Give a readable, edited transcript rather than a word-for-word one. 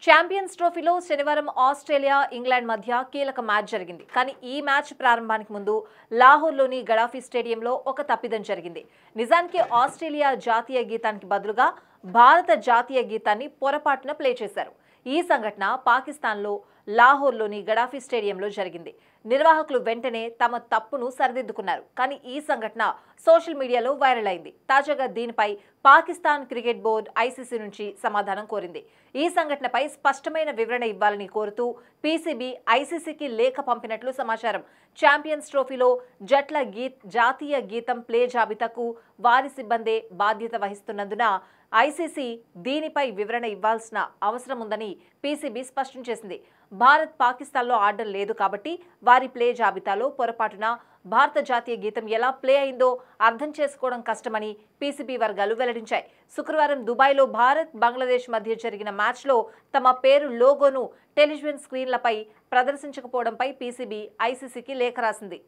Champions ట్రోఫీలో శనివారం Australia, England మధ్య కీలక మ్యాచ్ జరిగింది. కానీ ఈ మ్యాచ్ ప్రారంభానికి ముందు లాహోర్లోని గడాఫీ స్టేడియంలో ఒక తప్పిదం జరిగింది. నిజానికి ఆస్ట్రేలియా జాతీయ గీతానికి బదులుగా భారత జాతీయ గీతాన్ని పొరపాటున ప్లే చేశారు. ఈ సంఘటన పాకిస్తాన్లో లాహోర్లోని గడాఫీ స్టేడియంలో జరిగింది. నిర్వాహకులు వెంటనే తమ తప్పును సరిదిద్దుకున్నారు. కానీ ఈ సంఘటన సోషల్ మీడియాలో వైరల్ అయింది. తాజాగా దీనిపై పాకిస్తాన్ క్రికెట్ బోర్డు ఐసీసీ నుంచి సమాధానం కోరింది. ఈ సంఘటనపై స్పష్టమైన వివరణ ఇవ్వాలని కోరుతూ పీసీబీ ఐసీసీకి లేఖ పంపినట్లు సమాచారం. ఛాంపియన్స్ ట్రోఫీలో జట్ల జాతీయ గీతం ప్లే జాబితాకు వారి సిబ్బందే బాధ్యత వహిస్తున్నందున ఐసీసీ దీనిపై వివరణ ఇవ్వాల్సిన అవసరం ఉందని పీసీబీ స్పష్టం చేసింది. భారత్ పాకిస్తాన్లో ఆడడం లేదు కాబట్టి వారి ప్లే జాబితాలో పొరపాటున భారత జాతీయ గీతం ఎలా ప్లే అయిందో అర్థం చేసుకోవడం కష్టమని పీసీబీ వర్గాలు వెల్లడించాయి. శుక్రవారం దుబాయ్లో భారత్, బంగ్లాదేశ్ మధ్య జరిగిన మ్యాచ్లో తమ పేరు లోగోను టెలివిజన్ స్క్రీన్లపై ప్రదర్శించకపోవడంపై పీసీబీ ఐసీసీకి లేఖ రాసింది.